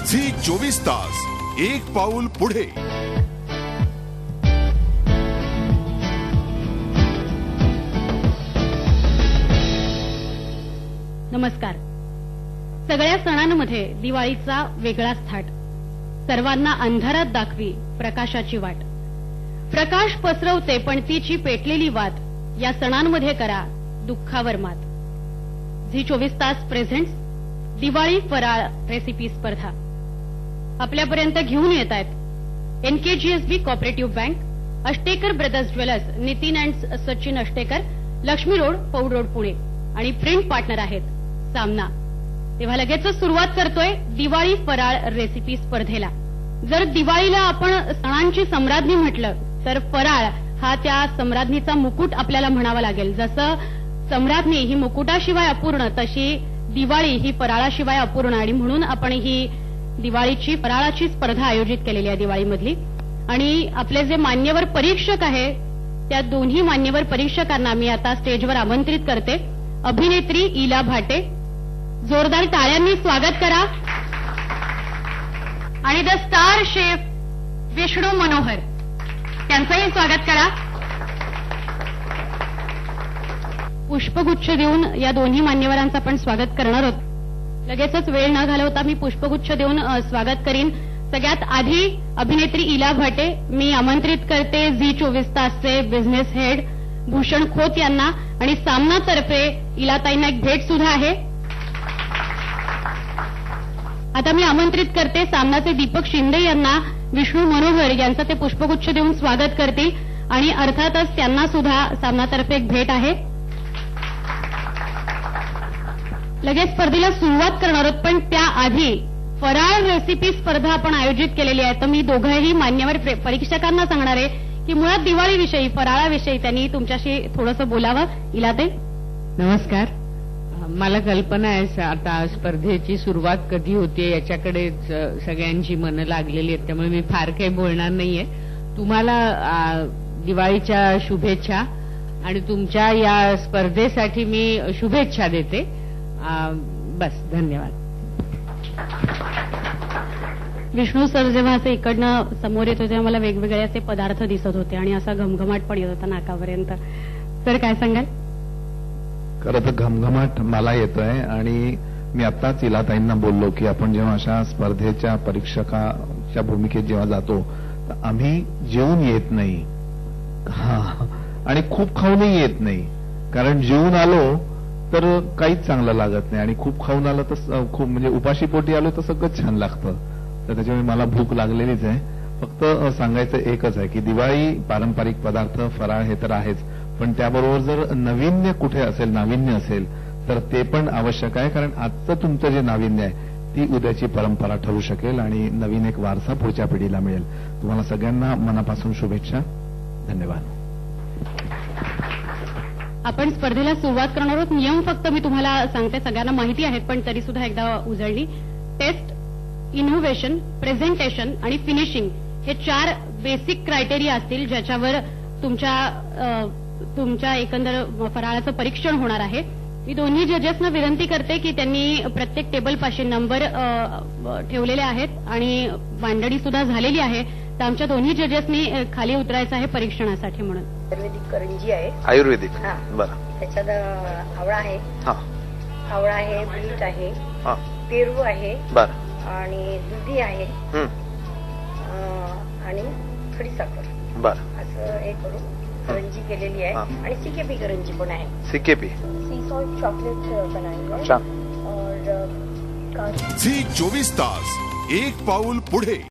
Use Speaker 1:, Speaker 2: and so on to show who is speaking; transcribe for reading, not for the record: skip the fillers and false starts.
Speaker 1: Zee 24 तास एक पाऊल पुढे।
Speaker 2: नमस्कार। सगळ्या सणांमध्ये दिवाळीचा वेगळाच थाट। सर्वांना अंधारात दाखवी प्रकाशाची वाट। प्रकाश पसरवते पण तिची पेटलेली वात। या सणांमध्ये करा दुःखावर मात। झी 24 तास प्रेझेंट्स दिवाळी फराळ रेसिपी स्पर्धा आपल्यापर्यंत घेऊन येत आहेत NKGSB cooperative bank, Ashtekar brothers jewellers, Nitin and Sachin Ashtekar, Lakshmi road, Paud road, Pune आणि प्रिंट पार्टनर आहेत सामना। तेव्हा लगेचच सुरुवात करतोय दिवाळी फराळ रेसिपी स्पर्धेला। जर दिवाळीला आपण सणांची सम्राज्ञी म्हटलं तर फराळ हा त्या सम्राज्ञीचा मुकुट आपल्याला म्हणावा लागेल। जसं सम्राज्ञी ही मुकुटाशिवाय अपूर्ण, तशी दिवाळी ही फराळाशिवाय अपूर्ण, आणि म्हणून आपण ही दिवाळीची फराळाची स्पर्धा आयोजित केलेली आहे दिवाळीमधली। आणि आपले जे मान्यवर परीक्षक आहे त्या दोन्ही मान्यवर परीक्षकांना मी आता स्टेजवर आमंत्रित करते। अभिनेत्री इला भाटे, जोरदार टाळ्यांनी स्वागत करा। आणि the star chef Vishnu Manohar, त्यांचंही स्वागत करा। पुष्पगुच्छ देऊन या दोन्ही मान्यवरांचं आपण स्वागत करणार आहोत। लगेचच वेळ न घालवता मी पुष्पगुच्छ देऊन स्वागत करीन। सगळ्यात आधी अभिनेत्री इला भाटे मी आमंत्रित करते झी 24 तासचे बिझनेस हेड भूषण खोत यांना, आणि सामनातर्फे इलाताईंना एक भेट सुद्धा आहे। आता मी आमंत्रित करते सामनाचे दीपक शिंदे यांना विष्णू मनोहर यांचं ते पुष्पगुच्छ देऊन स्वागत करतील, आणि अर्थातच त्यांना सुद्धा सामनातर्फे एक भेट आहे। लगेच स्पर्धेला सुरुवात करणार आहोत, पण त्याआधी फराळ रेसिपी स्पर्धा आपण आयोजित केलेली आहे। तर मी दोघंही मान्यवर परीक्षकांना सांगणार आहे की मुळात दिवाळीविषयी, फराळाविषयी त्यांनी तुमच्याशी थोडंसं बोलावं। इलाते,
Speaker 3: नमस्कार। मला कल्पना आहे आता स्पर्धेची सुरुवात कधी होते याच्याकडेच सगळ्यांची मनं लागलेली आहेत, त्यामुळे मी फार काही बोलणार नाहीये। तुम्हाला दिवाळीच्या शुभेच्छा, आणि तुमच्या या स्पर्धेसाठी मी शुभेच्छा देते। बस, धन्यवाद।
Speaker 2: विष्णू सर जेव्हा असे इकडनं समोर येत होते मला वेगवेगळे असे पदार्थ दिसत होते आणि असा घमघमाट पण येत होता नाकापर्यंत। तर काय सांगाल?
Speaker 4: खरं तर घमघमाट मला येतोय, आणि मी आत्ताच इलाताईंना बोललो की आपण जेव्हा अशा स्पर्धेच्या परीक्षकाच्या भूमिकेत जेव्हा जातो तर आम्ही जेवून येत नाही, आणि खूप खाऊनही येत नाही, कारण जेवून आलो तर काहीच चांगलं लागत नाही, आणि खूप खाऊन आलं तर खूप म्हणजे उपाशी पोटी आलो तर सगळं छान लागतं। तर त्याच्यामुळे मला भूक लागलेलीच आहे। फक्त सांगायचं एकच आहे की दिवाळी पारंपरिक पदार्थ फराळ हे तर आहेच, पण त्याबरोबर जर नाविन्य कुठे असेल, नाविन्य असेल तर ते पण आवश्यक आहे, कारण आजचं तुमचं जे नाविन्य आहे ती उद्याची परंपरा ठरू शकेल आणि नवीन एक वारसा पुढच्या पिढीला मिळेल। तुम्हाला सगळ्यांना मनापासून शुभेच्छा, धन्यवाद।
Speaker 2: आपण स्पर्धेला सुरुवात करणार आहोत। नियम फक्त मी तुम्हाला सांगते, सगळ्यांना माहिती आहेत पण तरी सुद्धा एकदा उजळली। टेस्ट, इनोव्हेशन, प्रेझेंटेशन आणि फिनिशिंग हे 4 बेसिक क्रायटेरिया असतील ज्याच्यावर तुमच्या एकंदर फराळाचं परीक्षण होणार आहे। मी दोन्ही जजेसना विनंती करते की त्यांनी प्रत्येक टेबलपाशी नंबर ठेवलेले आहेत आणि मांडणी सुद्धा झालेली आहे। तर आमच्या दोन्ही जजेसनी खाली उतरायचं आहे परीक्षणासाठी म्हणून।
Speaker 5: आयुर्वेदिक करंजी आहे।
Speaker 6: आयुर्वेदिक, बरं।
Speaker 5: त्याच्यात आवळा आहे, आवळा आहे, बीट आहे, पेरू आहे,
Speaker 6: बरं,
Speaker 5: आणि दुधी आहे, आणि खडी साखर,
Speaker 6: बरं।
Speaker 5: असं हे करून करंजी केलेली आहे। आणि सिकेपी करंजी पण आहे।
Speaker 6: सिकेपी,
Speaker 5: सी सॉल्ट चॉकलेट बनाई है।
Speaker 6: छान।
Speaker 5: और
Speaker 1: झी 24 तास एक पाऊल पुढे।